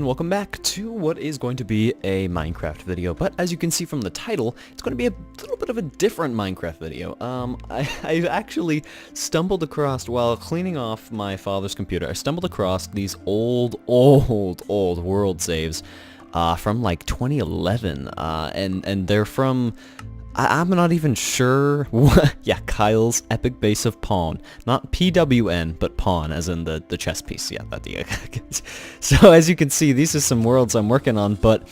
welcome back to what is going to be a Minecraft video, but as you can see from the title, it's going to be a little bit of a different Minecraft video. I actually stumbled across, while cleaning off my father's computer, I stumbled across these old world saves from like 2011, and they're from... I'm not even sure what... Yeah, Kyle's Epic Base of Pawn. Not PWN, but Pawn, as in the chess piece. Yeah, that the... So, as you can see, these are some worlds I'm working on, but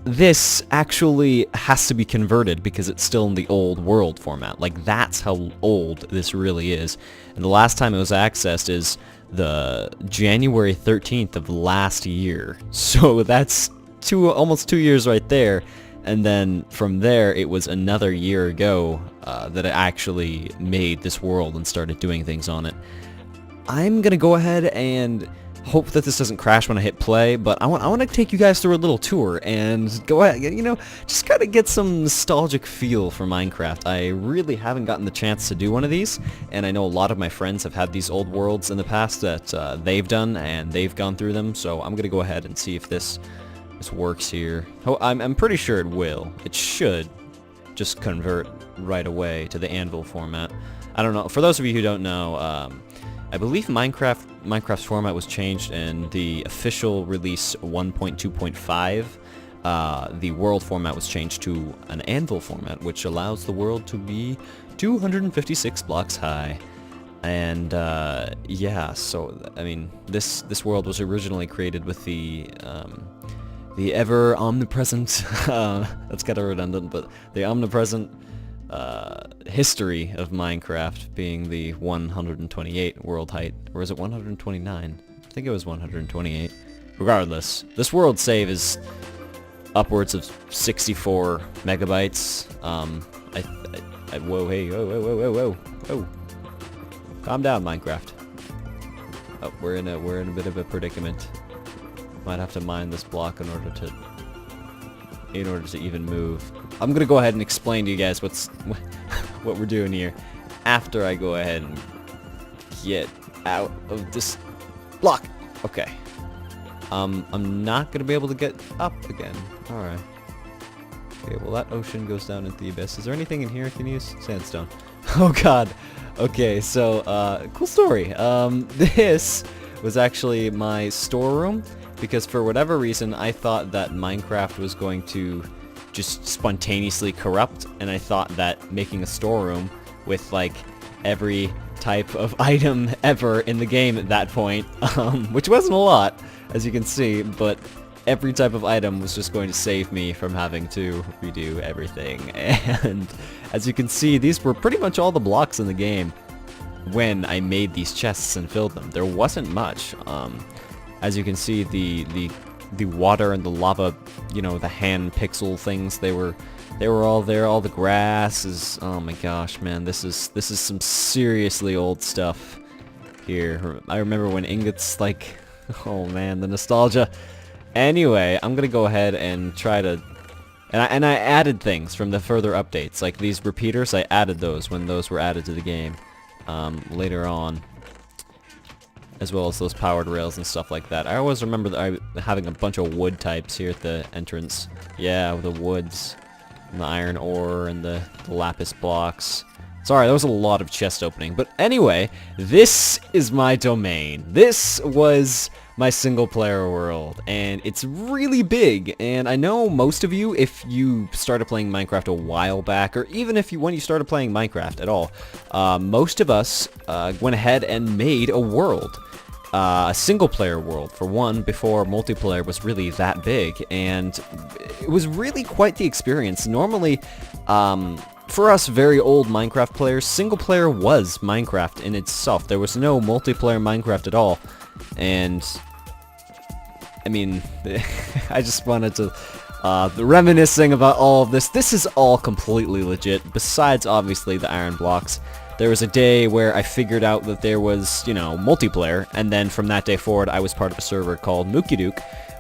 this actually has to be converted because it's still in the old world format. Like, that's how old this really is. And the last time it was accessed is the January 13th of last year. So that's almost 2 years right there. And then from there, it was another year ago that I actually made this world and started doing things on it. I'm going to go ahead and hope that this doesn't crash when I hit play, but I want to take you guys through a little tour and go ahead, you know, just kind of get some nostalgic feel for Minecraft. I really haven't gotten the chance to do one of these, and I know a lot of my friends have had these old worlds in the past that they've done, and they've gone through them, so I'm going to go ahead and see if this works here. Oh, I'm pretty sure it will. It should just convert right away to the anvil format. I don't know. For those of you who don't know, I believe Minecraft's format was changed in the official release 1.2.5. The world format was changed to an anvil format, which allows the world to be 256 blocks high. And yeah, so I mean, this world was originally created with the ever omnipresent, that's kind of redundant, but the omnipresent history of Minecraft being the 128 world height, or is it 129? I think it was 128. Regardless, this world save is upwards of 64 megabytes. Whoa, hey, whoa. Calm down, Minecraft. Oh, we're in a bit of a predicament. Might have to mine this block in order to even move. I'm gonna go ahead and explain to you guys what we're doing here after I go ahead and get out of this block. Okay. I'm not gonna be able to get up again. All right. Okay. Well, that ocean goes down into the abyss. Is there anything in here I can use? Sandstone. Oh God. Okay. So, cool story. This was actually my storeroom. Because for whatever reason, I thought that Minecraft was going to just spontaneously corrupt, and I thought that making a storeroom with like every type of item ever in the game at that point, which wasn't a lot, as you can see, but every type of item was just going to save me from having to redo everything. And as you can see, these were pretty much all the blocks in the game when I made these chests and filled them. There wasn't much. As you can see, the water and the lava, you know, the hand pixel things, they were all there. All the grass is, oh my gosh, man, this is some seriously old stuff here. I remember when ingots, like, oh man, the nostalgia. Anyway, I'm gonna go ahead and try to, and I added things from the further updates, like these repeaters. I added those when those were added to the game later on, as well as those powered rails and stuff like that. I always remember having a bunch of wood types here at the entrance. Yeah, the woods, and the iron ore, and the lapis blocks. Sorry, that was a lot of chest opening. But anyway, this is my domain. This was my single-player world, and it's really big. And I know most of you, if you started playing Minecraft a while back, or even when you started playing Minecraft at all, most of us went ahead and made a world. A single-player world, for one, before multiplayer was really that big, and it was really quite the experience. Normally, for us very old Minecraft players, single-player was Minecraft in itself. There was no multiplayer Minecraft at all, and I mean, I just wanted to, reminiscing about all of this. This is all completely legit, besides, obviously, the iron blocks. There was a day where I figured out that there was, you know, multiplayer, and then from that day forward, I was part of a server called Mookie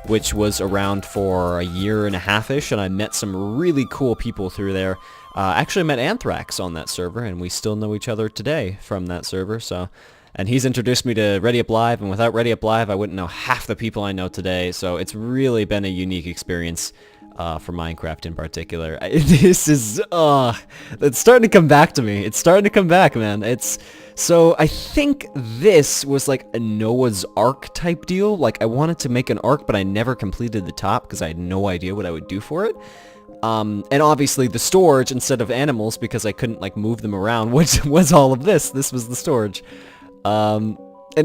which was around for a year and a half-ish, and I met some really cool people through there. Actually met Anthrax on that server, and we still know each other today from that server, so And he's introduced me to Ready Up Live, and without Ready Up Live, I wouldn't know half the people I know today. So it's really been a unique experience for Minecraft in particular. This is, it's starting to come back to me. It's starting to come back, man. So I think this was like a Noah's Ark type deal. Like I wanted to make an ark, but I never completed the top because I had no idea what I would do for it. And obviously the storage instead of animals, because I couldn't like move them around, which was all of this. This was the storage. And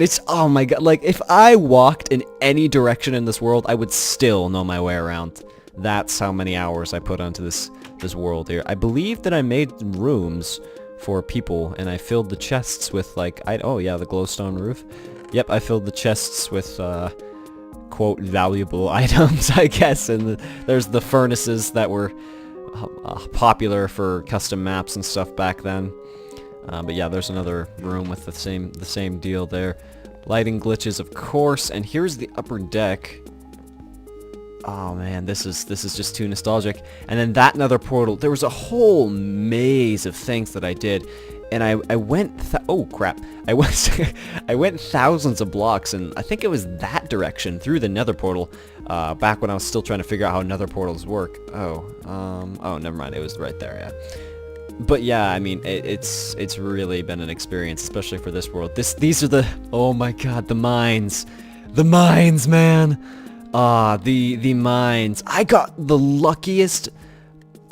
it's, oh my god, like if I walked in any direction in this world, I would still know my way around. That's how many hours I put onto this world here. I believe that I made rooms for people, and I filled the chests with like, oh yeah, the glowstone roof. Yep, I filled the chests with, quote, valuable items, I guess, and there's the furnaces that were popular for custom maps and stuff back then. But yeah, there's another room with the same deal there. Lighting glitches, of course, and here's the upper deck. Oh man, this is just too nostalgic. And then that nether portal, there was a whole maze of things that I did, and I went oh crap, I went thousands of blocks, and I think it was that direction through the nether portal, back when I was still trying to figure out how nether portals work. Oh never mind, it was right there, yeah. But yeah, I mean, it's really been an experience, especially for this world. These are the, oh my god, the mines, man. The mines. I got the luckiest.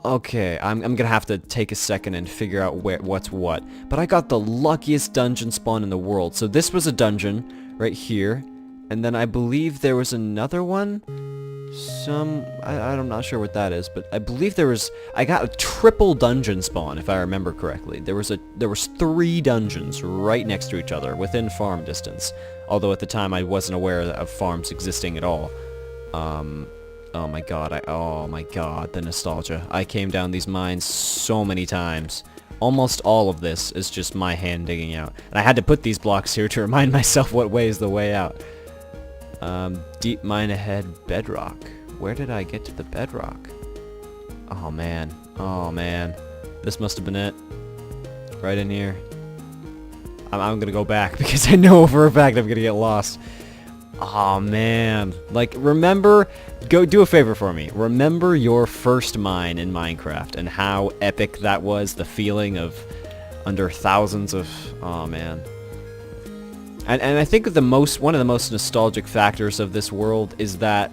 Okay, I'm gonna have to take a second and figure out what's what. But I got the luckiest dungeon spawn in the world. So this was a dungeon right here, and then I believe there was another one. I'm not sure what that is, but I believe I got a triple dungeon spawn, if I remember correctly. There was 3 dungeons right next to each other within farm distance. Although at the time I wasn't aware of farms existing at all. Oh my god, the nostalgia. I came down these mines so many times. Almost all of this is just my hand digging out. And I had to put these blocks here to remind myself what way is the way out. Deep mine ahead, bedrock. Where did I get to the bedrock? Oh man, this must have been it. Right in here. I'm gonna go back because I know for a fact I'm gonna get lost. Oh man, like remember, go do a favor for me. Remember your first mine in Minecraft and how epic that was, the feeling of under thousands of, oh man. And I think one of the most nostalgic factors of this world is that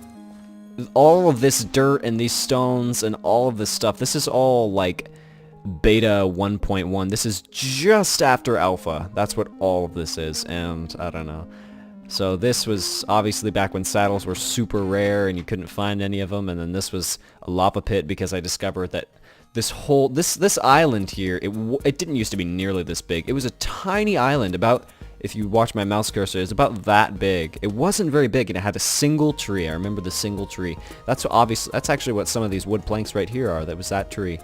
all of this dirt and these stones and all of this stuff, this is all like beta 1.1. This is just after alpha. That's what all of this is, and I don't know. So this was obviously back when saddles were super rare and you couldn't find any of them, and then this was a lava pit because I discovered that this island here, it didn't used to be nearly this big. It was a tiny island, about, if you watch my mouse cursor, it's about that big. It wasn't very big, and it had a single tree. I remember the single tree. That's actually what some of these wood planks right here are. That was that tree.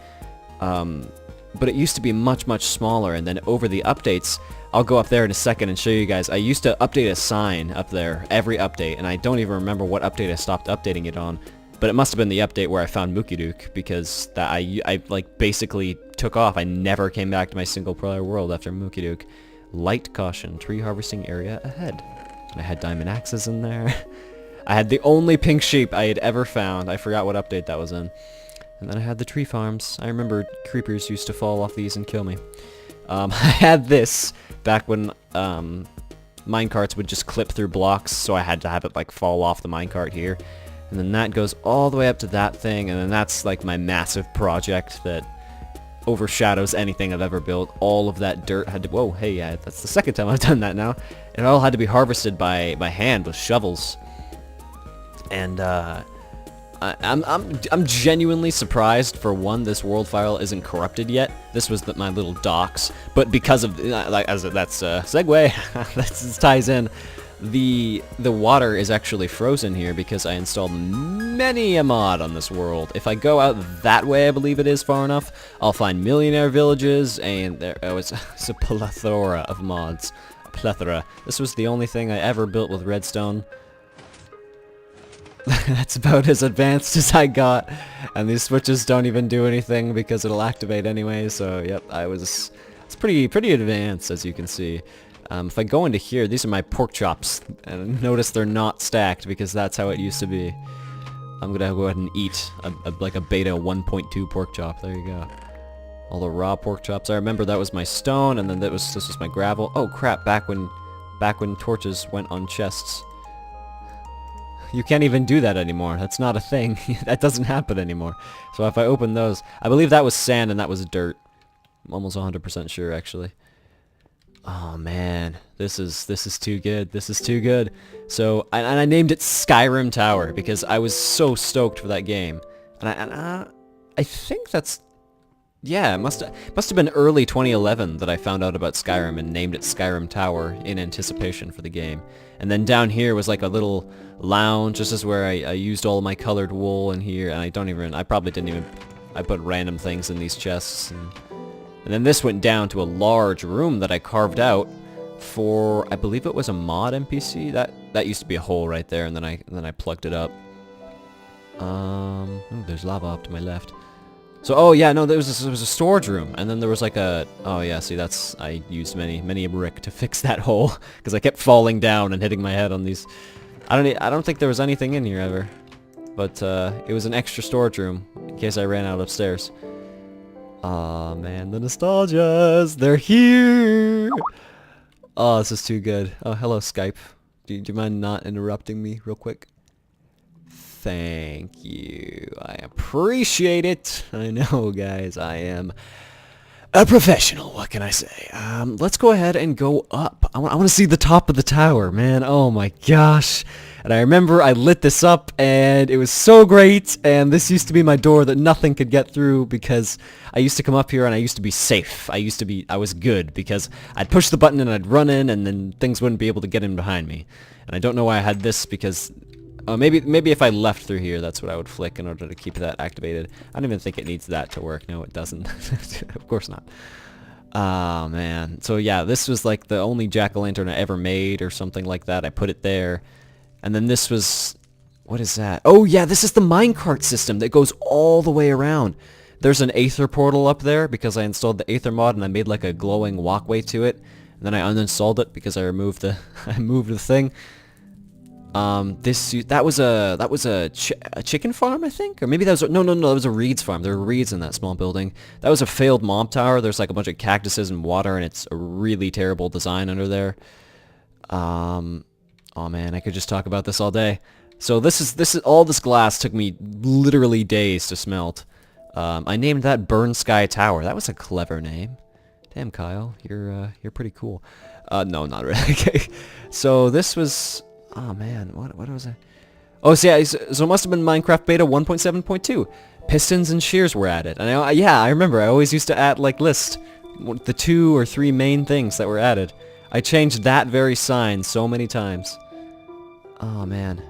But it used to be much, much smaller, and then over the updates, I'll go up there in a second and show you guys. I used to update a sign up there every update, and I don't even remember what update I stopped updating it on. But it must have been the update where I found Mookie Duke, because I like basically took off. I never came back to my single player world after Mookie Duke. Light caution, tree harvesting area ahead. And I had diamond axes in there. I had the only pink sheep I had ever found. I forgot what update that was in. And then I had the tree farms. I remember creepers used to fall off these and kill me. I had this back when minecarts would just clip through blocks, so I had to have it like fall off the minecart here. And then that goes all the way up to that thing, and then that's like my massive project that overshadows anything I've ever built. All of that dirt had to, whoa, hey, yeah, that's the second time I've done that now. It all had to be harvested by hand with shovels. And I'm genuinely surprised, for one, this world file isn't corrupted yet. This was my little docks, but because of that's segue, this ties in. The water is actually frozen here because I installed many a mod on this world. If I go out that way, I believe it is far enough, I'll find millionaire villages, and it's a plethora of mods. A plethora. This was the only thing I ever built with redstone. That's about as advanced as I got, and these switches don't even do anything because it'll activate anyway, so yep, it's pretty advanced, as you can see. If I go into here, these are my pork chops. And notice they're not stacked because that's how it used to be. I'm gonna go ahead and eat like a beta 1.2 pork chop. There you go. All the raw pork chops. I remember that was my stone, and then this was my gravel. Oh crap! Back when torches went on chests. You can't even do that anymore. That's not a thing. That doesn't happen anymore. So if I open those, I believe that was sand and that was dirt. I'm almost 100% sure, actually. Oh man, this is too good. This is too good. So, and I named it Skyrim Tower because I was so stoked for that game. And I think that's, yeah, it must have been early 2011 that I found out about Skyrim and named it Skyrim Tower in anticipation for the game. And then down here was like a little lounge. This is where I used all my colored wool in here, and I probably didn't even, I put random things in these chests. And then this went down to a large room that I carved out for, I believe it was a mod NPC. That used to be a hole right there, and then I plugged it up. Oh, there's lava up to my left. So, oh yeah, no, there was a storage room, and then there was like a, oh yeah, see, I used many a brick to fix that hole, because I kept falling down and hitting my head on these. I don't think there was anything in here ever, but it was an extra storage room in case I ran out upstairs. Aw, man, the nostalgias, they're here! Oh, this is too good. Oh, hello, Skype. Do you mind not interrupting me real quick? Thank you. I appreciate it. I know, guys, I am a professional. What can I say? Let's go ahead and go up. I want to see the top of the tower, man. Oh my gosh. And I remember I lit this up and it was so great, and this used to be my door that nothing could get through because I used to come up here and I used to be safe. I was good because I'd push the button and I'd run in and then things wouldn't be able to get in behind me. And I don't know why I had this because maybe if I left through here, that's what I would flick in order to keep that activated. I don't even think it needs that to work. No, it doesn't. Of course not. Oh, man. So, yeah, this was like the only jack-o'-lantern I ever made or something like that. I put it there. And then this was... What is that? Oh, yeah, this is the minecart system that goes all the way around. There's an Aether portal up there because I installed the Aether mod and I made like a glowing walkway to it. And then I uninstalled it because I removed the... I moved the thing. That was a chicken farm, I think, or maybe that was no, that was a reeds farm. There were reeds in that small building. That was a failed mob tower. There's like a bunch of cactuses and water, and it's a really terrible design under there. Oh man, I could just talk about this all day. So this is all this glass took me literally days to smelt. I named that Burn Sky Tower. That was a clever name. Damn, Kyle, you're pretty cool. No, not really. Okay. So this was. Oh man, what was I? Oh, so yeah, so it must have been Minecraft Beta 1.7.2. Pistons and shears were added. And I remember I always used to add like list the 2 or 3 main things that were added. I changed that very sign so many times. Oh man.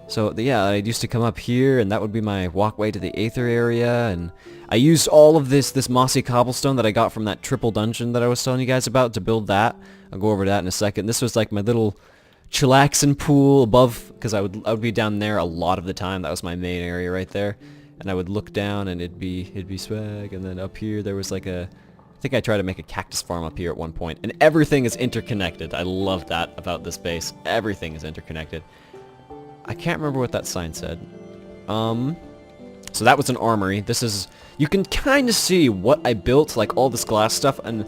So yeah, I used to come up here and that would be my walkway to the Aether area, and I used all of this mossy cobblestone that I got from that triple dungeon that I was telling you guys about to build that. I'll go over that in a second. This was like my little chillaxing pool above, because I would be down there a lot of the time. That was my main area right there, and I would look down and it'd be swag. And then up here there was like I think I tried to make a cactus farm up here at one point, and everything is interconnected. I love that about this base. Everything is interconnected. I can't remember what that sign said. So that was an armory. This is, you can kind of see what I built, like all this glass stuff and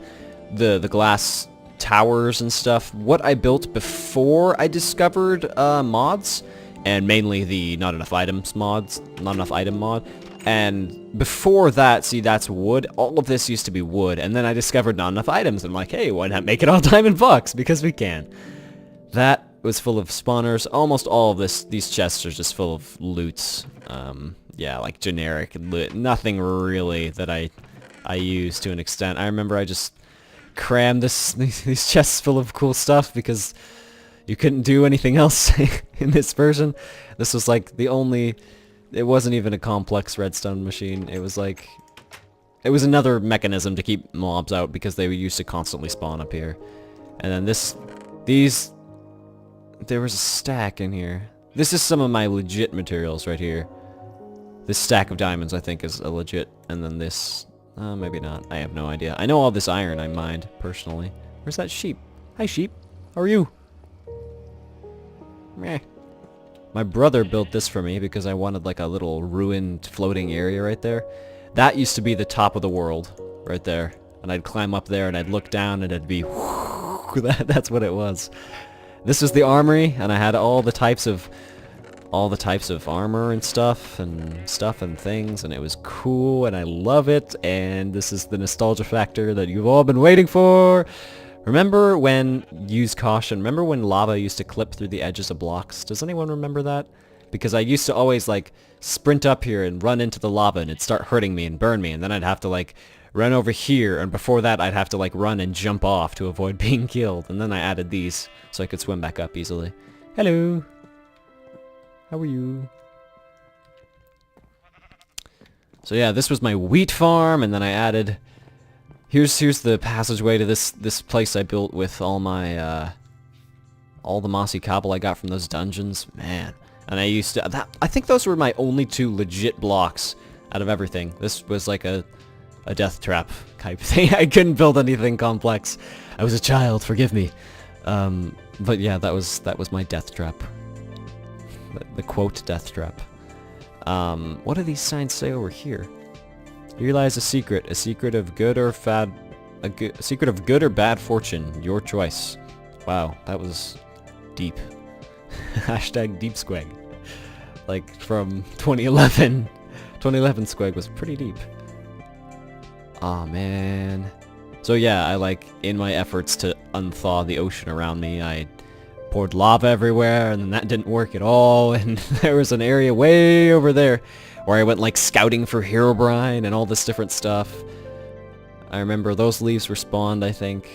the glass towers and stuff, what I built before I discovered mods, and mainly the not enough item mod. And before that, see, that's wood. All of this used to be wood, and then I discovered not enough items. I'm like, hey, why not make it all diamond blocks? Because we can. That was full of spawners. Almost all of these chests are just full of loots. Yeah, like generic loot. Nothing really that I use to an extent. I remember I just crammed these chests full of cool stuff because you couldn't do anything else in this version. This was like the only... It wasn't even a complex redstone machine. It was like... It was another mechanism to keep mobs out because they used to constantly spawn up here. And then these... There was a stack in here. This is some of my legit materials right here. This stack of diamonds, I think, is a legit. And then this... maybe not. I have no idea. I know all this iron I mined, personally. Where's that sheep? Hi, sheep. How are you? Meh. My brother built this for me because I wanted like a little ruined floating area right there. That used to be the top of the world right there. And I'd climb up there and I'd look down and it'd be that's what it was. This was the armory and I had all the types of armor and stuff and things, and it was cool and I love it, and this is the nostalgia factor that you've all been waiting for. Remember when, use caution, remember when lava used to clip through the edges of blocks? Does anyone remember that? Because I used to always like sprint up here and run into the lava and it'd start hurting me and burn me, and then I'd have to like run over here, and before that I'd have to like run and jump off to avoid being killed, and then I added these so I could swim back up easily. Hello! How are you? So yeah, this was my wheat farm, and then I added... Here's the passageway to this place I built with all my all the mossy cobble I got from those dungeons. Man, and I used to I think those were my only 2 legit blocks out of everything. This was like a death trap type thing. I couldn't build anything complex. I was a child, forgive me. But yeah, that was my death trap. The quote death trap. What do these signs say over here? Here lies a secret of good or bad, a secret of good or bad fortune, your choice. Wow, that was deep. Hashtag deep squig. Like from 2011. 2011 squig was pretty deep. Aw, man. So yeah, I like, in my efforts to unthaw the ocean around me, I poured lava everywhere, and that didn't work at all, and there was an area way over there where I went like scouting for Herobrine and all this different stuff. I remember those leaves were spawned, I think.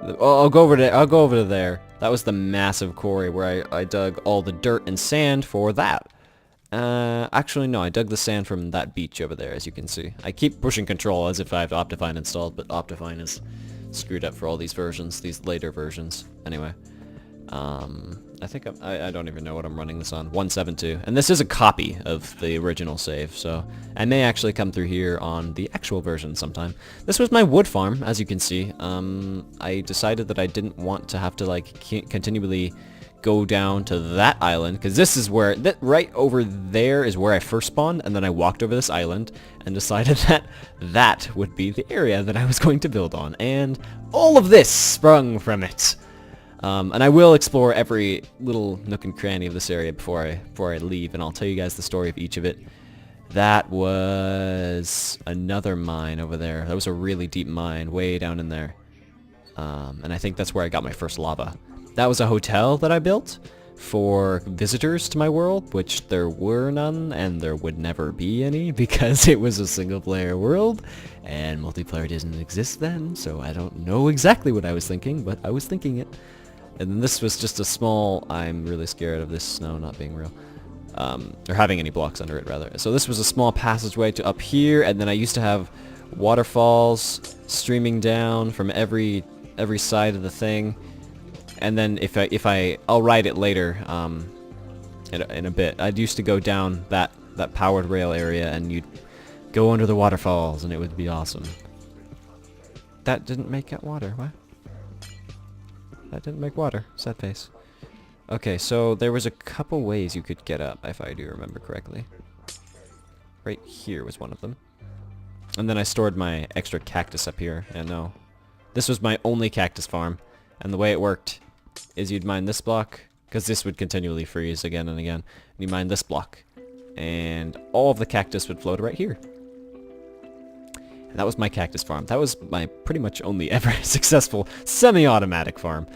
Oh, I'll go over to there. That was the massive quarry where I dug all the dirt and sand for that. Actually no, I dug the sand from that beach over there, as you can see. I keep pushing control as if I have Optifine installed, but Optifine is screwed up for all these versions, these later versions. Anyway. I think I don't even know what I'm running this on. 172. And this is a copy of the original save, so I may actually come through here on the actual version sometime. This was my wood farm, as you can see. I decided that I didn't want to have to like continually go down to that island, because this is where, right over there is where I first spawned, and then I walked over this island and decided that that would be the area that I was going to build on, and all of this sprung from it. And I will explore every little nook and cranny of this area before I leave, and I'll tell you guys the story of each of it. That was another mine over there. That was a really deep mine, way down in there. And I think that's where I got my first lava. That was a hotel that I built for visitors to my world, which there were none, and there would never be any, because it was a single-player world, and multiplayer didn't exist then, so I don't know exactly what I was thinking, but I was thinking it. And then this was just a small... I'm really scared of this snow not being real. Or having any blocks under it, rather. So this was a small passageway to up here, and then I used to have waterfalls streaming down from every side of the thing. And then I'll write it later, in a bit. I used to go down that powered rail area, and you'd go under the waterfalls, and it would be awesome. That didn't make it water, what? That didn't make water. Sad face. Okay, so there was a couple ways you could get up, if I do remember correctly. Right here was one of them. And then I stored my extra cactus up here. And no, this was my only cactus farm. And the way it worked is you'd mine this block, because this would continually freeze again and again. And you mine this block, and all of the cactus would float right here. And that was my cactus farm. That was my pretty much only ever successful semi-automatic farm.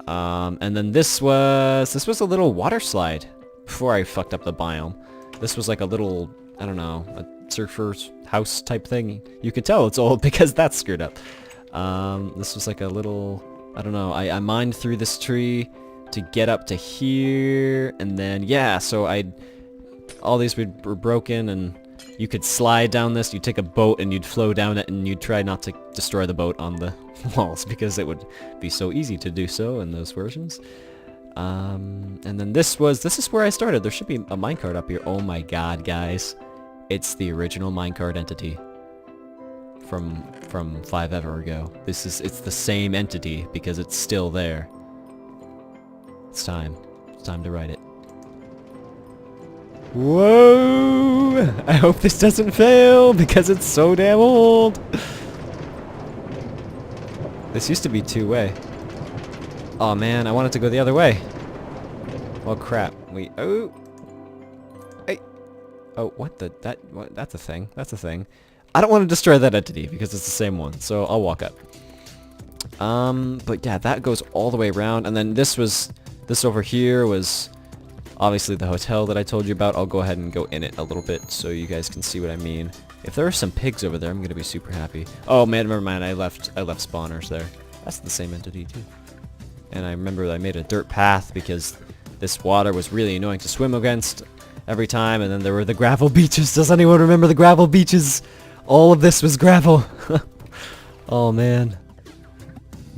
And then this was a little water slide before I fucked up the biome. This was like a little, I don't know, a surfer's house type thing. You could tell it's old because that's screwed up. This was like a little, I don't know, I mined through this tree to get up to here, and then, yeah, so all these were broken, and you could slide down this, you'd take a boat, and you'd flow down it, and you'd try not to destroy the boat on the walls, because it would be so easy to do so in those versions. And then this is where I started. There should be a minecart up here. Oh my god, guys. It's the original minecart entity. from 5 ever ago. It's the same entity because it's still there. It's time. It's time to write it. Whoa! I hope this doesn't fail because it's so damn old. This used to be two-way. Oh man, I want it to go the other way. Well, crap. Oh. Hey. Oh, what the? That's a thing. That's a thing. I don't want to destroy that entity because it's the same one, so I'll walk up. But yeah, that goes all the way around, and then this over here was obviously the hotel that I told you about. I'll go ahead and go in it a little bit so you guys can see what I mean. If there are some pigs over there, I'm gonna be super happy. Oh man, never mind. I left spawners there. That's the same entity too. And I remember I made a dirt path because this water was really annoying to swim against every time. And then there were the gravel beaches. Does anyone remember the gravel beaches? All of this was gravel. Oh man,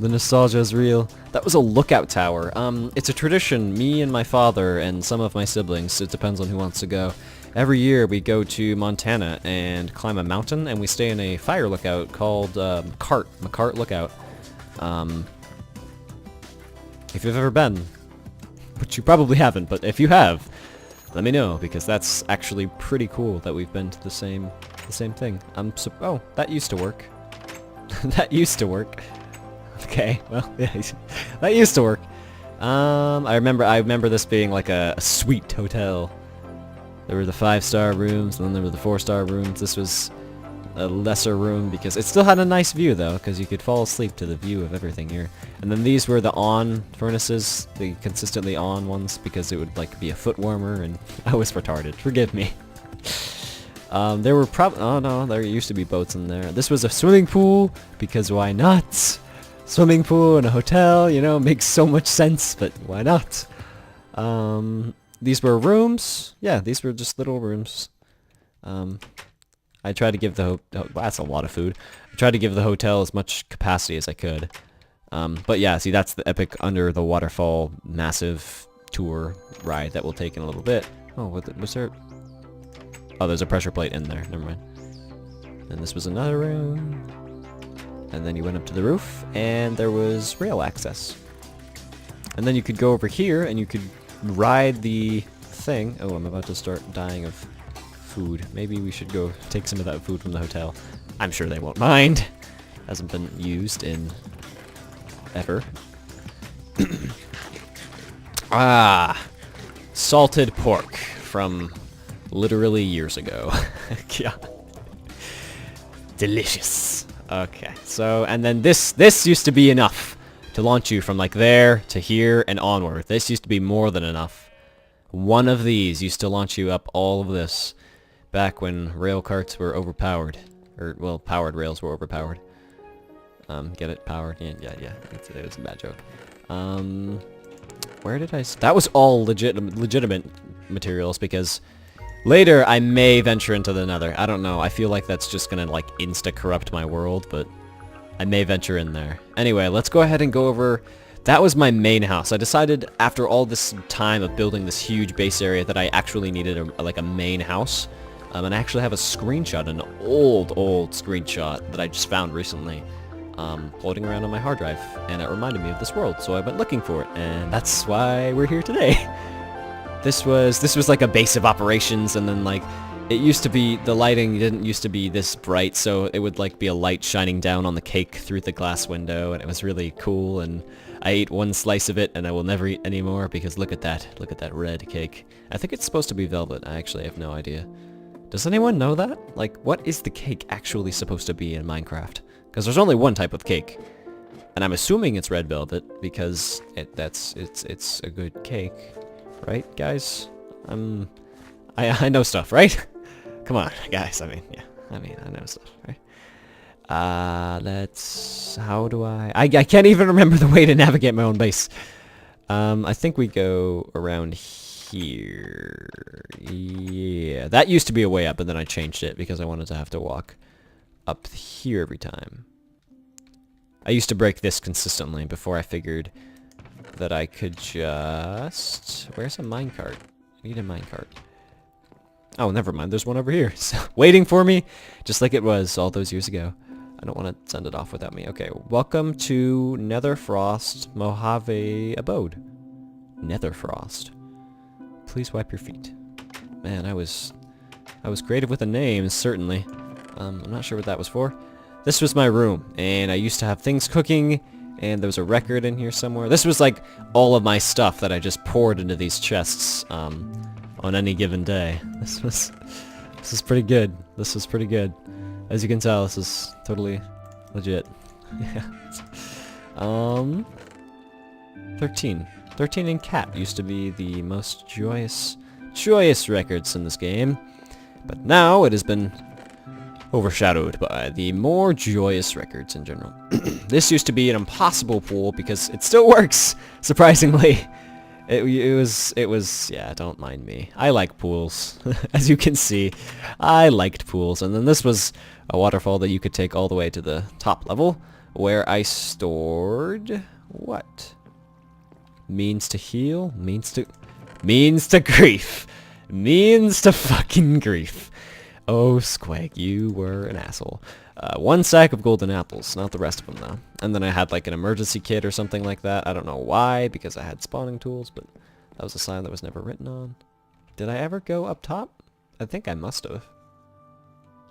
the nostalgia is real. That was a lookout tower. It's a tradition, me and my father and some of my siblings, it depends on who wants to go. Every year we go to Montana and climb a mountain, and we stay in a fire lookout called McCart Lookout. If you've ever been, which you probably haven't, but if you have, let me know, because that's actually pretty cool that we've been to the same thing. Oh, that used to work. That used to work. Okay, well, yeah, that used to work. I remember this being like a sweet hotel. There were the 5-star rooms, and then there were the 4-star rooms. This was a lesser room because it still had a nice view though, because you could fall asleep to the view of everything here. And then these were the on furnaces, the consistently on ones, because it would like be a foot warmer, and I was retarded. Forgive me. There were oh no, there used to be boats in there. This was a swimming pool, because why not? Swimming pool in a hotel, you know, makes so much sense, but why not? These were rooms. Yeah, these were just little rooms. I tried to give the that's a lot of food. I tried to give the hotel as much capacity as I could. But yeah, see, that's the epic under the waterfall massive tour ride that we'll take in a little bit. Oh, was there? Oh, there's a pressure plate in there. Never mind. And this was another room. And then you went up to the roof, and there was rail access. And then you could go over here, and you could ride the thing. Oh, I'm about to start dying of food. Maybe we should go take some of that food from the hotel. I'm sure they won't mind. Hasn't been used in ever. Salted pork from literally years ago. Yeah. Delicious. Okay, so, and then this used to be enough to launch you from like there to here and onward. This used to be more than enough. One of these used to launch you up all of this back when rail carts were overpowered. Or, well, powered rails were overpowered. Get it? Powered? Yeah. It was a bad joke. Where did I... That was all legitimate materials, because later I may venture into the nether. I don't know. I feel like that's just gonna, like, insta-corrupt my world, but I may venture in there. Anyway, let's go ahead and go over... That was my main house. I decided after all this time of building this huge base area that I actually needed a main house. And I actually have a screenshot, an old screenshot that I just found recently, floating around on my hard drive, and it reminded me of this world, so I went looking for it, and that's why we're here today. This was like a base of operations, and then like it used to be, the lighting didn't used to be this bright, so it would like be a light shining down on the cake through the glass window, and it was really cool. And I ate one slice of it, and I will never eat any more, because look at that red cake. I think it's supposed to be velvet. I actually have no idea. Does anyone know that? Like, what is the cake actually supposed to be in Minecraft? Because there's only one type of cake, and I'm assuming it's red velvet because it's a good cake, right, guys? I know stuff, right? Come on, guys. I mean, yeah. I know stuff, right? How do I can't even remember the way to navigate my own base. I think we go around here. Yeah, that used to be a way up, and then I changed it because I wanted to have to walk up here every time. I used to break this consistently before I figured that I could just... Where's a minecart? I need a minecart. Oh, never mind. There's one over here. So, waiting for me, just like it was all those years ago. I don't want to send it off without me. Okay, welcome to Netherfrost Mojave Abode. Netherfrost. Please wipe your feet. Man, I was creative with the names, certainly. I'm not sure what that was for. This was my room, and I used to have things cooking, and there was a record in here somewhere. This was like all of my stuff that I just poured into these chests on any given day. This is pretty good. This is pretty good. As you can tell, this is totally legit. Yeah. 13. 13 and Cat used to be the most joyous records in this game, but now it has been overshadowed by the more joyous records in general. This used to be an impossible pool because it still works, surprisingly. It was, yeah, don't mind me. I like pools. As you can see, I liked pools. And then this was a waterfall that you could take all the way to the top level, where I stored what? Means to heal? Means to grief. Means to fucking grief. Oh, Squag, you were an asshole. 1 sack of golden apples, not the rest of them though. And then I had like an emergency kit or something like that. I don't know why, because I had spawning tools, but that was a sign that was never written on. Did I ever go up top? I think I must have.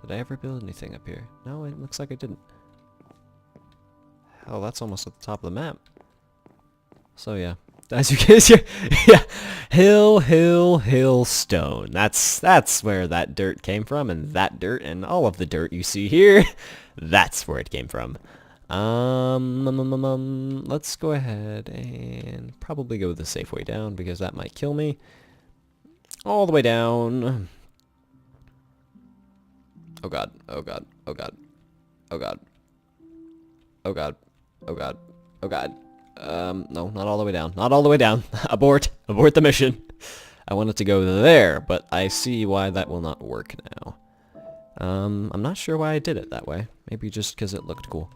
Did I ever build anything up here? No, it looks like I didn't. Hell, that's almost at the top of the map. So yeah. As you can see, yeah, hill, stone. That's where that dirt came from, and that dirt and all of the dirt you see here, that's where it came from. Let's go ahead and probably go the safe way down because that might kill me. All the way down. Oh god, oh god, oh god, oh god, oh god, oh god, oh god. No, not all the way down. Not all the way down. Abort. Abort the mission. I want it to go there, but I see why that will not work now. I'm not sure why I did it that way. Maybe just because it looked cool.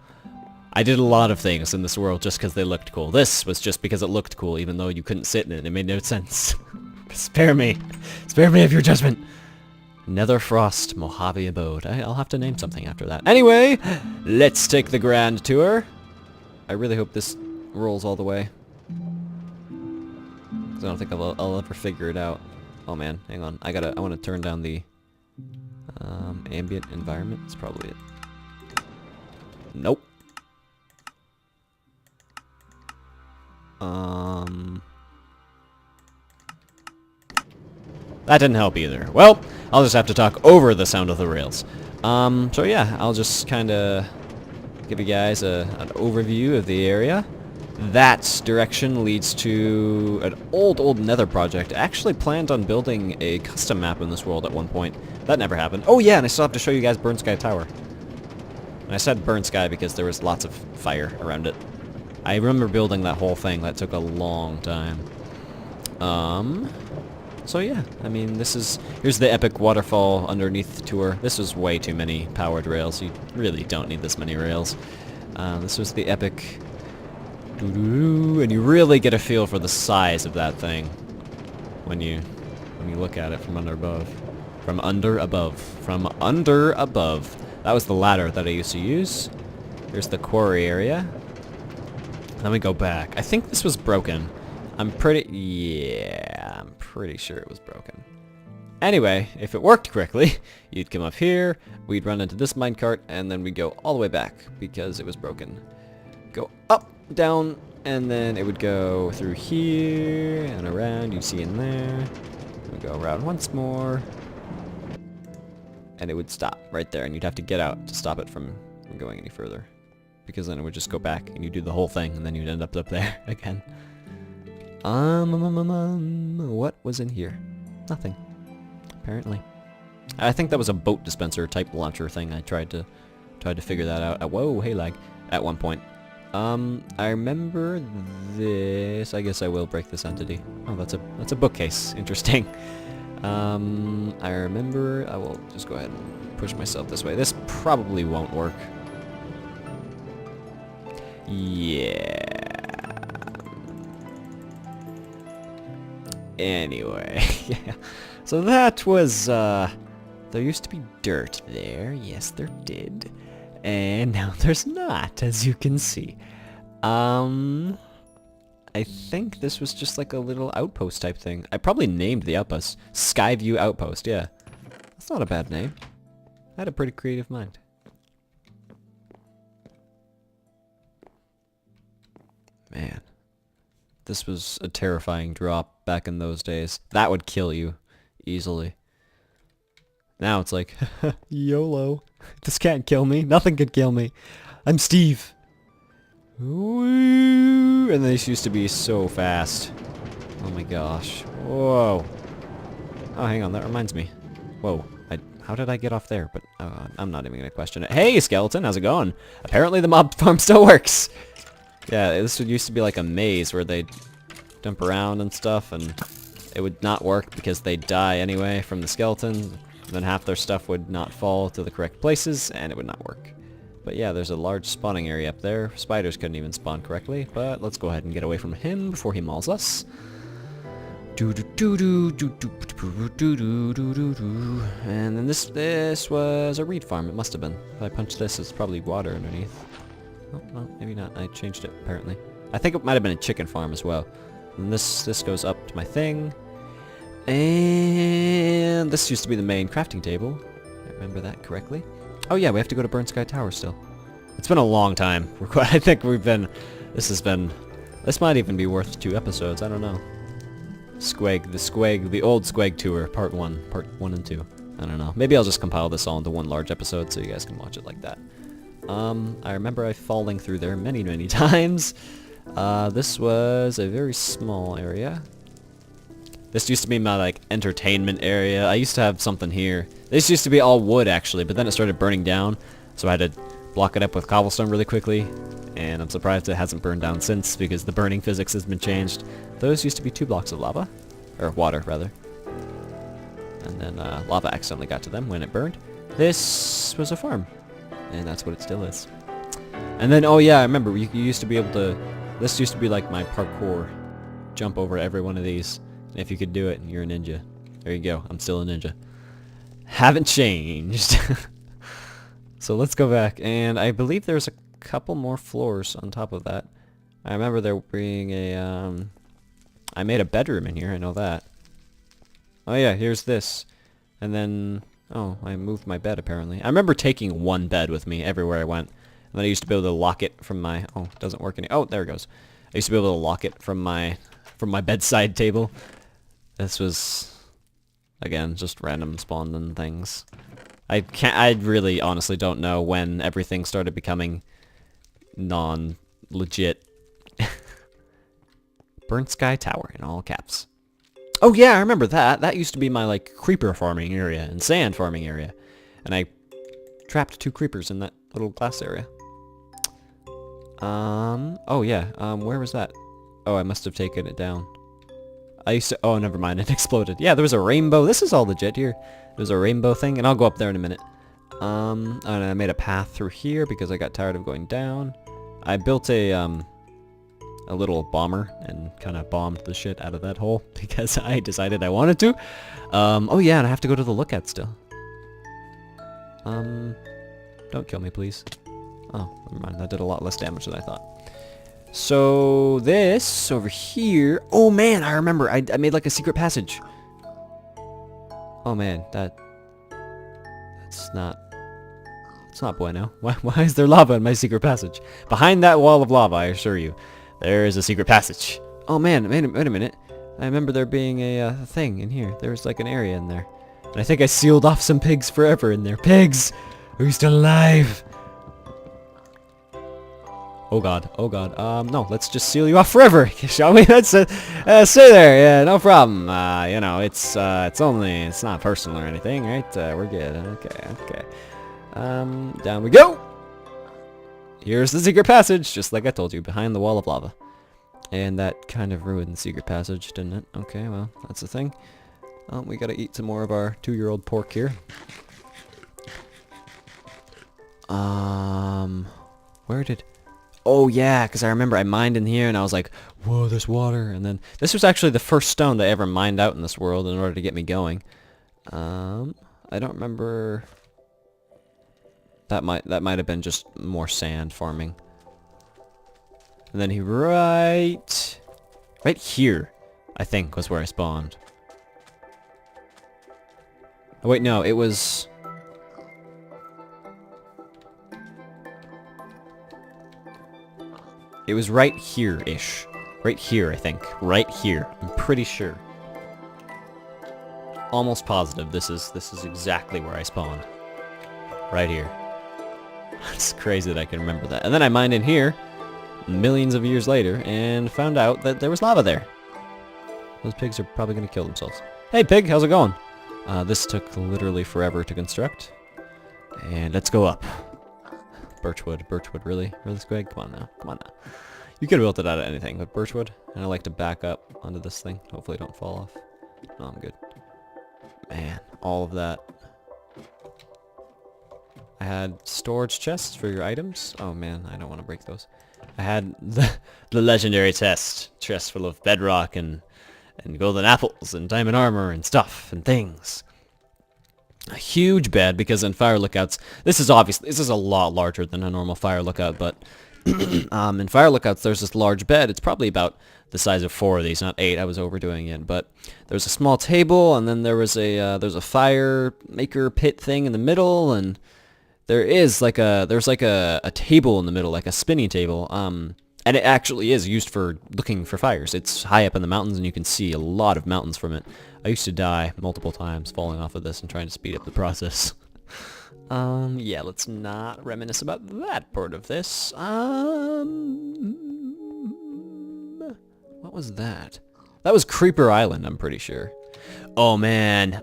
I did a lot of things in this world just because they looked cool. This was just because it looked cool, even though you couldn't sit in it. It made no sense. Spare me. Spare me of your judgment. Netherfrost Mojave Abode. I'll have to name something after that. Anyway, let's take the grand tour. I really hope this rolls all the way. 'Cause I don't think I'll ever figure it out. Oh man, hang on. I want to turn down the ambient environment. That's probably it. Nope. That didn't help either. Well, I'll just have to talk over the sound of the rails. So yeah, I'll just kind of give you guys an overview of the area. That direction leads to an old nether project. I actually planned on building a custom map in this world at one point. That never happened. Oh yeah, and I still have to show you guys Burn Sky Tower. And I said Burn Sky because there was lots of fire around it. I remember building that whole thing. That took a long time. So yeah, I mean, here's the epic waterfall underneath tour. This was way too many powered rails. You really don't need this many rails. This was the epic... and you really get a feel for the size of that thing when you look at it from under above. From under above. From under above. That was the ladder that I used to use. Here's the quarry area. Let me go back. I think this was broken. I'm pretty sure it was broken. Anyway, if it worked correctly, you'd come up here, we'd run into this minecart, and then we'd go all the way back because it was broken. Go up, down, and then it would go through here and around. You'd see in there. We'd go around once more, and it would stop right there, and you'd have to get out to stop it from going any further, because then it would just go back, and you'd do the whole thing, and then you'd end up there again. What was in here? Nothing, apparently. I think that was a boat dispenser type launcher thing. I tried to figure that out. Whoa, hey lag. At one point. I remember this. I guess I will break this entity. Oh, that's a bookcase. Interesting. I remember. I will just go ahead and push myself this way. This probably won't work. Yeah. Anyway, yeah. So that was, there used to be dirt there. Yes, there did. And now there's not, as you can see. I think this was just like a little outpost type thing. I probably named the outpost Skyview Outpost, yeah. That's not a bad name. I had a pretty creative mind. Man. This was a terrifying drop back in those days. That would kill you easily. Now it's like, YOLO. This can't kill me. Nothing could kill me. I'm Steve. Woo! And this used to be so fast. Oh my gosh. Whoa. Oh, hang on. That reminds me. Whoa. How did I get off there? But I'm not even going to question it. Hey, skeleton. How's it going? Apparently the mob farm still works. Yeah, this used to be like a maze where they'd dump around and stuff, and it would not work because they'd die anyway from the skeleton. Then half their stuff would not fall to the correct places, and it would not work. But yeah, there's a large spawning area up there. Spiders couldn't even spawn correctly, but let's go ahead and get away from him before he mauls us. And then this was a reed farm, it must have been. If I punch this, it's probably water underneath. Oh, no, maybe not. I changed it, apparently. I think it might have been a chicken farm as well. And this goes up to my thing. And this used to be the main crafting table. I remember that correctly. Oh yeah, we have to go to Burnt Sky Tower still. It's been a long time. I think this might even be worth 2 episodes, I don't know. The old Squag tour, part 1 and 2. I don't know. Maybe I'll just compile this all into one large episode so you guys can watch it like that. I remember falling through there many, many times. This was a very small area. This used to be my, like, entertainment area. I used to have something here. This used to be all wood, actually, but then it started burning down, so I had to block it up with cobblestone really quickly, and I'm surprised it hasn't burned down since, because the burning physics has been changed. Those used to be 2 blocks of lava. Or water, rather. And then, lava accidentally got to them when it burned. This was a farm. And that's what it still is. And then, oh yeah, I remember, you used to be able to... This used to be like my parkour. Jump over every one of these. And if you could do it, you're a ninja. There you go, I'm still a ninja. Haven't changed. So let's go back. And I believe there's a couple more floors on top of that. I remember there being a... I made a bedroom in here, I know that. Oh yeah, here's this. And then... Oh, I moved my bed apparently. I remember taking one bed with me everywhere I went. And then I used to be able to lock it from my... Oh, it doesn't work any... Oh, there it goes. I used to be able to lock it from my bedside table. This was... Again, just random spawning things. I really honestly don't know when everything started becoming non-legit. Burnt Sky Tower in all caps. Oh yeah, I remember that. That used to be my, like, creeper farming area and sand farming area. And I trapped 2 creepers in that little glass area. Oh yeah, where was that? Oh, I must have taken it down. I used to... Oh, never mind, it exploded. Yeah, there was a rainbow. This is all legit here. There's a rainbow thing, and I'll go up there in a minute. And I made a path through here because I got tired of going down. I built a little bomber and kind of bombed the shit out of that hole because I decided I wanted to. Oh yeah, and I have to go to the lookout still. Don't kill me, please. Oh, never mind. That did a lot less damage than I thought. So this over here... Oh man, I remember. I made like a secret passage. Oh man, that's not... It's not bueno. Why is there lava in my secret passage? Behind that wall of lava, I assure you, there is a secret passage. Oh man, wait a minute. I remember there being a thing in here. There was like an area in there. And I think I sealed off some pigs forever in there. Pigs! Are you still alive? Oh god, oh god. No, let's just seal you off forever, shall we? Let's stay there. Yeah, no problem. You know, it's not personal or anything, right? We're good. Okay. Down we go. Here's the secret passage, just like I told you, behind the wall of lava. And that kind of ruined the secret passage, didn't it? Okay, well, that's the thing. We gotta eat some more of our 2-year-old pork here. Where did... Oh yeah, because I remember I mined in here and I was like, whoa, there's water. And then this was actually the first stone that I ever mined out in this world in order to get me going. I don't remember... That might have been just more sand farming. And then he right here, I think, was where I spawned. Oh wait, no, it was... It was right here-ish. Right here, I think. Right here. I'm pretty sure. Almost positive this is exactly where I spawned. Right here. It's crazy that I can remember that. And then I mined in here, millions of years later, and found out that there was lava there. Those pigs are probably going to kill themselves. Hey pig, how's it going? This took literally forever to construct. And let's go up. Birchwood, really? Really, Squig? Come on now. Come on now. You could have built it out of anything, but birchwood. And I like to back up onto this thing. Hopefully it don't fall off. No, I'm good. Man, all of that. I had storage chests for your items. Oh man, I don't want to break those. I had the legendary chest full of bedrock and golden apples and diamond armor and stuff and things. A huge bed, because in fire lookouts, this is a lot larger than a normal fire lookout, but in fire lookouts there's this large bed. It's probably about the size of 4 of these, not 8. I was overdoing it, but there's a small table, and then there's a fire maker pit thing in the middle, and there's like a table in the middle, like a spinning table. And it actually is used for looking for fires. It's high up in the mountains, and you can see a lot of mountains from it. I used to die multiple times falling off of this and trying to speed up the process. Yeah, let's not reminisce about that part of this. What was that? That was Creeper Island, I'm pretty sure. Oh man,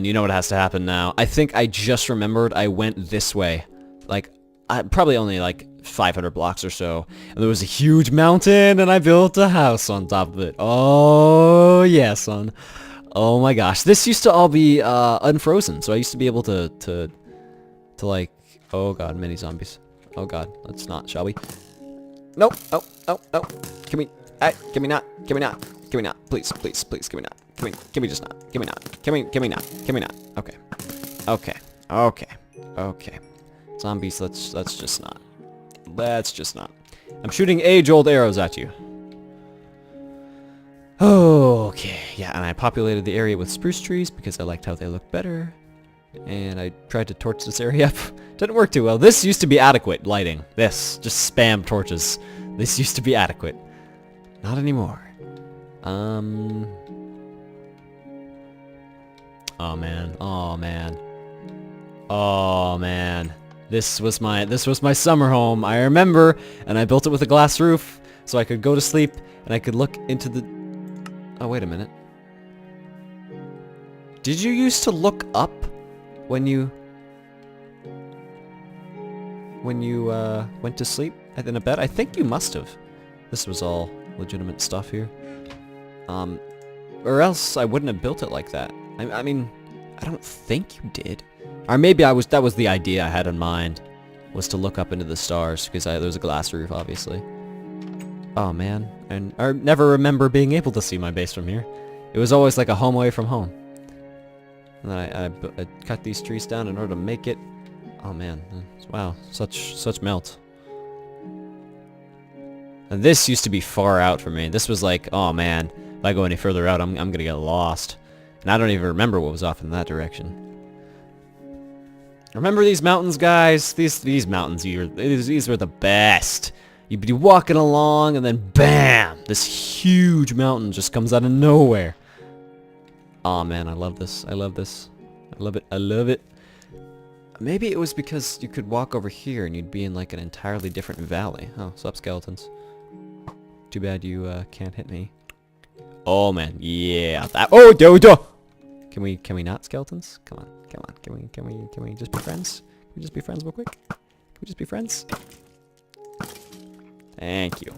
you know what has to happen now. I think I just remembered I went this way. Like, probably only like 500 blocks or so, and there was a huge mountain, and I built a house on top of it. Oh yeah, son. Oh my gosh, this used to all be unfrozen, so I used to be able to like, oh god, mini zombies. Oh god, let's not, shall we? Nope. Oh. Can we not, please, can we not? Can we just not? Can we not? Can we not? Okay. Zombies, let's just not. Let's just not. I'm shooting age-old arrows at you. Okay, yeah, and I populated the area with spruce trees because I liked how they looked better. And I tried to torch this area up. Didn't work too well. This used to be adequate lighting. This, just spam torches. This used to be adequate. Not anymore. Oh man. This was my summer home. I remember, and I built it with a glass roof so I could go to sleep and I could look into the... Oh, wait a minute. Did you used to look up when you went to sleep in a bed? I think you must have. This was all legitimate stuff here. Or else I wouldn't have built it like that. I mean, I don't think you did. Or maybe that was the idea I had in mind, was to look up into the stars, because there was a glass roof, obviously. Oh man, and I never remember being able to see my base from here. It was always like a home away from home. And then I cut these trees down in order to make it. Oh man, wow, such melt. And this used to be far out for me. This was like, oh man, if I go any further out, I'm gonna get lost. And I don't even remember what was off in that direction. Remember these mountains, guys? These mountains, these were the best. You'd be walking along, and then BAM! This huge mountain just comes out of nowhere. Aw, man, I love this. I love this. I love it. I love it. Maybe it was because you could walk over here, and you'd be in, like, an entirely different valley. Oh, sup, skeletons. Too bad you, can't hit me. Oh, man. Yeah. Oh, duh! Can we not, skeletons? Come on. Can we just be friends? Can we just be friends real quick? Can we just be friends? Thank you.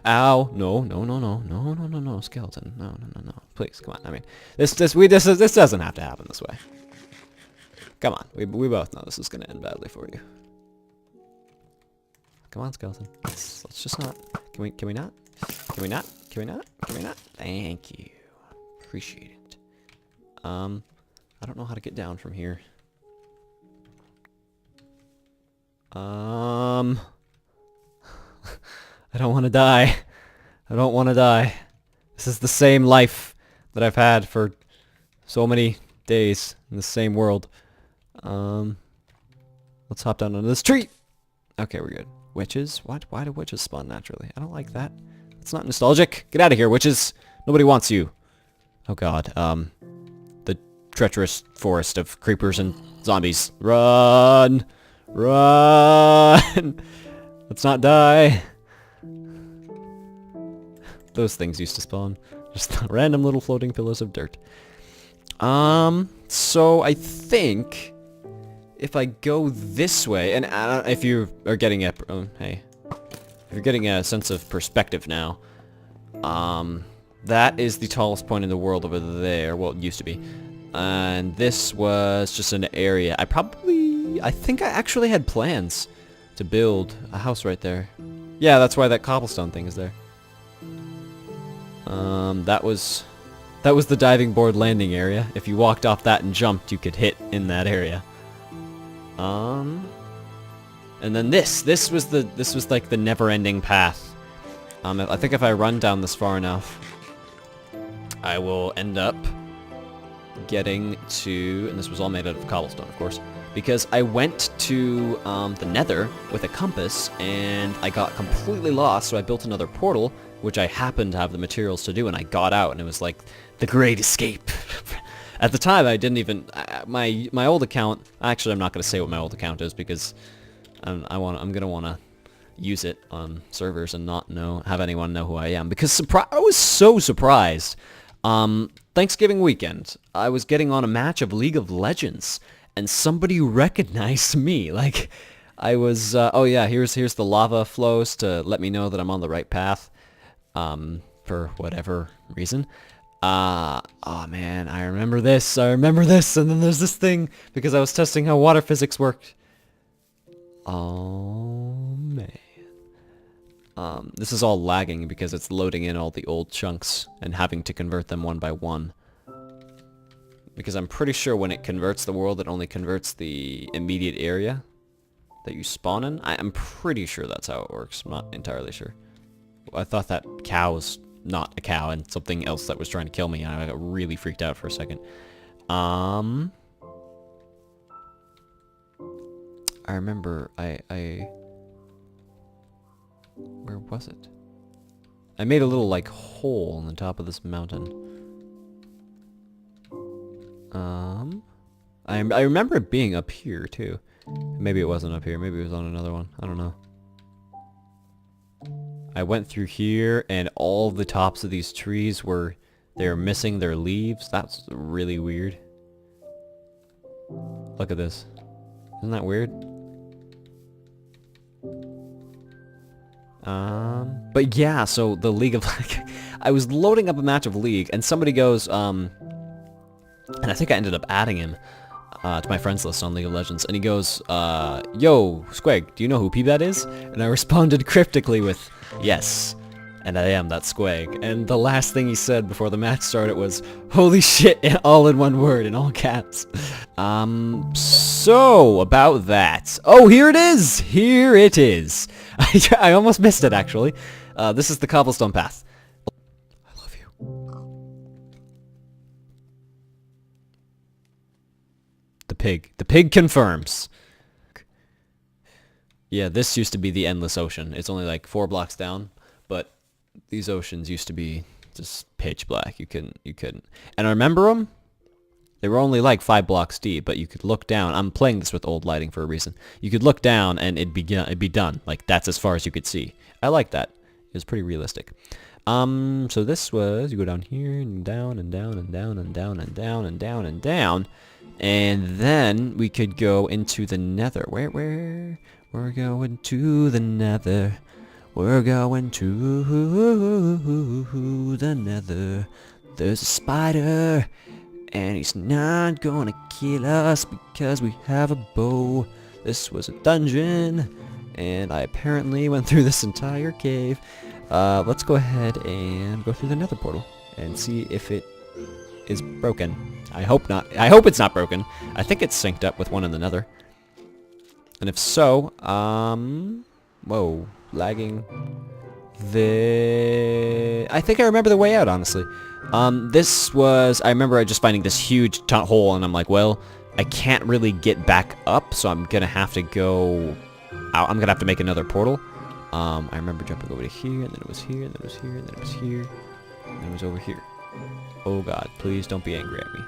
Ow! No, skeleton. No. Please, come on. I mean, this doesn't have to happen this way. Come on. We both know this is gonna end badly for you. Come on, skeleton. Let's just not. Can we not? Can we not? Thank you. Appreciate it. I don't know how to get down from here. I don't want to die. I don't want to die. This is the same life that I've had for so many days in the same world. Let's hop down onto this tree. Okay, we're good. Witches? What? Why do witches spawn naturally? I don't like that. It's not nostalgic. Get out of here, witches. Nobody wants you. Oh god. The treacherous forest of creepers and zombies. Run! Run! Let's not die. Those things used to spawn. Just random little floating pillows of dirt. So I think if I go this way, and if you are getting a, hey, if you're getting a sense of perspective now, that is the tallest point in the world over there. Well, it used to be. And this was just an area. I think I actually had plans to build a house right there. Yeah, that's why that cobblestone thing is there. That was the diving board landing area. If you walked off that and jumped, you could hit in that area. And then this was like the never-ending path. I think if I run down this far enough, I will end up getting to, and this was all made out of cobblestone, of course, because I went to the Nether with a compass, and I got completely lost, so I built another portal, which I happened to have the materials to do, and I got out, and it was like the great escape. At the time, I didn't even, my old account, actually I'm not going to say what my old account is, because I'm going to want to use it on servers and not have anyone know who I am, because I was so surprised. Thanksgiving weekend, I was getting on a match of League of Legends, and somebody recognized me. Like, I was, oh yeah, here's the lava flows to let me know that I'm on the right path, for whatever reason. Oh man, I remember this, and then there's this thing, because I was testing how water physics worked. Oh man. This is all lagging because it's loading in all the old chunks and having to convert them one by one. Because I'm pretty sure when it converts the world, it only converts the immediate area that you spawn in. I'm pretty sure that's how it works. I'm not entirely sure. I thought that cow was not a cow and something else that was trying to kill me, and I got really freaked out for a second. I remember where was it? I made a little, like, hole on the top of this mountain. I remember it being up here, too. Maybe it wasn't up here. Maybe it was on another one. I don't know. I went through here, and all the tops of these trees they're missing their leaves. That's really weird. Look at this. Isn't that weird? But yeah, so the League of... I was loading up a match of League, and somebody goes, and I think I ended up adding him to my friends list on League of Legends, and he goes, yo, Squig, do you know who Peabad is? And I responded cryptically with, yes, and I am that Squig. And the last thing he said before the match started was, holy shit, all in one word, in all caps. So, about that. Oh, here it is! Here it is! I almost missed it, actually. This is the cobblestone path. I love you. The pig. The pig confirms. Yeah, this used to be the endless ocean. It's only like 4 blocks down, but these oceans used to be just pitch black. You couldn't. And I remember them. They were only like 5 blocks deep, but you could look down. I'm playing this with old lighting for a reason. You could look down and it'd be done. Like, that's as far as you could see. I like that. It was pretty realistic. So this was, you go down here and down and down and down and down and down and down and down. And then we could go into the nether. Where? We're going to the nether. We're going to the nether. There's a spider. And he's not gonna kill us because we have a bow. This was a dungeon, and I apparently went through this entire cave. Let's go ahead and go through the nether portal and see if it is broken. I hope not. I hope it's not broken. I think it's synced up with one in the nether. And if so, whoa, lagging. I think I remember the way out, honestly. This was, I remember just finding this huge hole, and I'm like, well, I can't really get back up, so I'm gonna have to go out. I'm gonna have to make another portal. I remember jumping over to here, and then it was here, and then it was here, and then it was here, and then it was over here. Oh god, please don't be angry at me.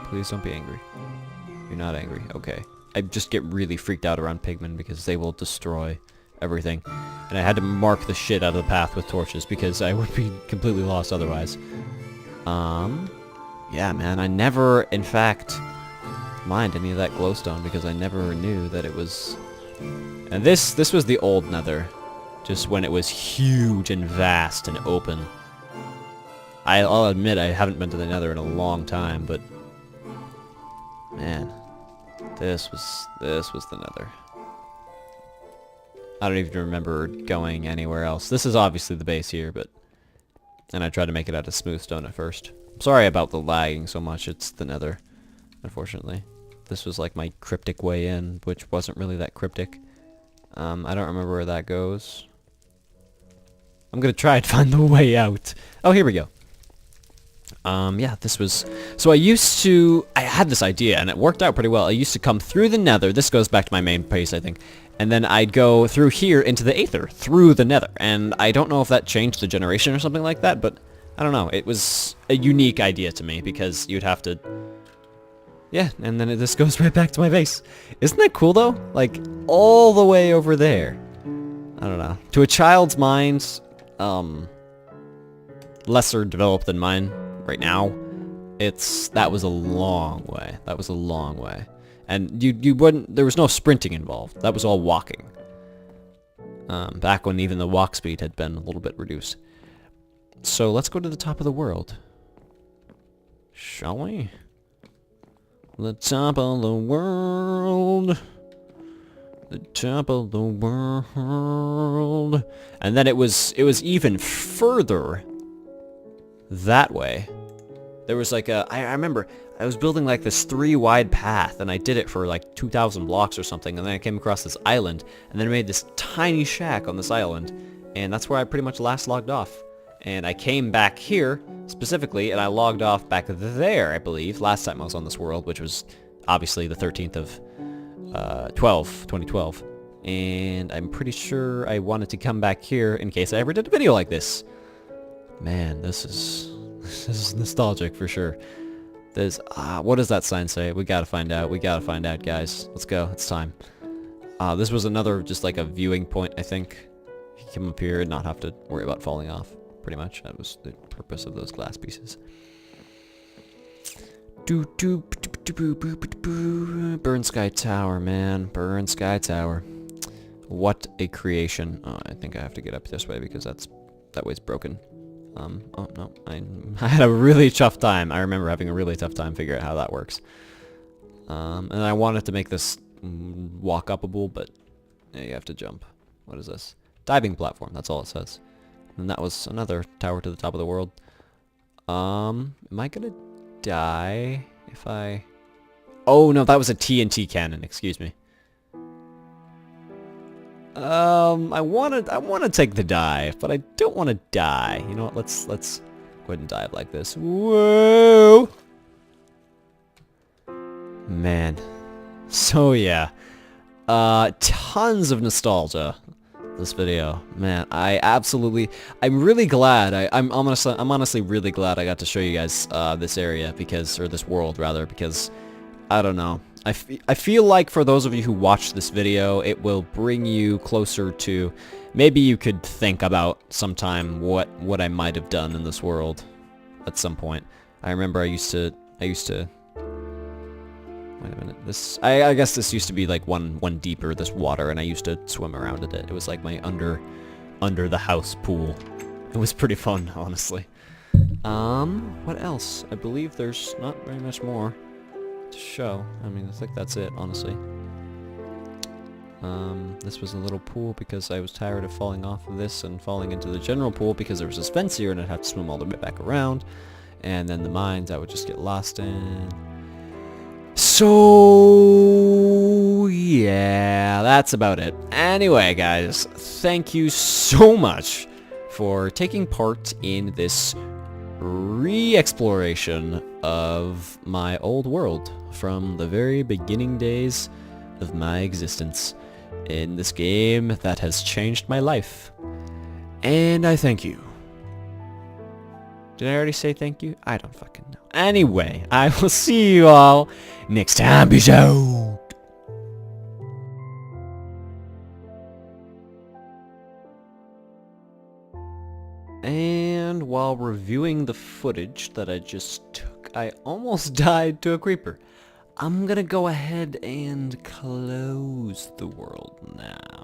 Please don't be angry. You're not angry. Okay. I just get really freaked out around pigmen because they will destroy everything. And I had to mark the shit out of the path with torches because I would be completely lost otherwise. Yeah, man, I never, in fact, mined any of that glowstone because I never knew that it was... And this was the old nether, just when it was huge and vast and open. I'll admit I haven't been to the nether in a long time, but... Man, this was the nether. I don't even remember going anywhere else. This is obviously the base here, but... And I tried to make it out of smooth stone at first. I'm sorry about the lagging so much. It's the nether, unfortunately. This was like my cryptic way in, which wasn't really that cryptic. I don't remember where that goes. I'm gonna try and find the way out. Oh, here we go. Yeah, this was... So I had this idea, and it worked out pretty well. I used to come through the nether. This goes back to my main base, I think. And then I'd go through here into the aether, through the nether. And I don't know if that changed the generation or something like that, but I don't know. It was a unique idea to me, because you'd have to... Yeah, and then this goes right back to my base. Isn't that cool, though? Like, all the way over there. I don't know. To a child's mind, lesser developed than mine right now, that was a long way. That was a long way. And you wouldn't, there was no sprinting involved. That was all walking. Back when even the walk speed had been a little bit reduced. So let's go to the top of the world. Shall we? The top of the world. The top of the world. And then it was even further that way. There was like I remember I was building like this 3-wide path, and I did it for like 2,000 blocks or something, and then I came across this island, and then I made this tiny shack on this island, and that's where I pretty much last logged off. And I came back here, specifically, and I logged off back there, I believe, last time I was on this world, which was obviously the 13th of 2012. And I'm pretty sure I wanted to come back here in case I ever did a video like this. Man, this is nostalgic for sure. There's, what does that sign say? We gotta find out. We gotta find out, guys. Let's go. It's time. This was another, just like a viewing point, I think. You can come up here and not have to worry about falling off. Pretty much. That was the purpose of those glass pieces. Burn Sky Tower, man. Burn Sky Tower. What a creation. Oh, I think I have to get up this way because that way's broken. Oh no, I had a really tough time. I remember having a really tough time figuring out how that works. And I wanted to make this walk-upable, but yeah, you have to jump. What is this? Diving platform, that's all it says. And that was another tower to the top of the world. Am I gonna die if I... Oh no, that was a TNT cannon, excuse me. I wanna take the dive, but I don't wanna die. You know what, let's go ahead and dive like this. Whoa! Man. So yeah. Tons of nostalgia. This video, man, I'm really glad. I'm honestly really glad I got to show you guys this area or this world rather, because I don't know. I feel like for those of you who watch this video, it will bring you closer to, maybe you could think about sometime what I might have done in this world at some point. I remember I used to. Wait a minute. I guess this used to be like one deeper, this water, and I used to swim around in it. It was like my under the house pool. It was pretty fun, honestly. What else? I believe there's not very much more to show. I mean, I think that's it, honestly. This was a little pool because I was tired of falling off of this and falling into the general pool because there was this fence here and I'd have to swim all the way back around. And then the mines I would just get lost in. So So yeah, that's about it. Anyway, guys, thank you so much for taking part in this re-exploration of my old world from the very beginning days of my existence in this game that has changed my life. And I thank you. Did I already say thank you? I don't fucking know. Anyway, I will see you all next time. Peace out. And while reviewing the footage that I just took, I almost died to a creeper. I'm gonna go ahead and close the world now.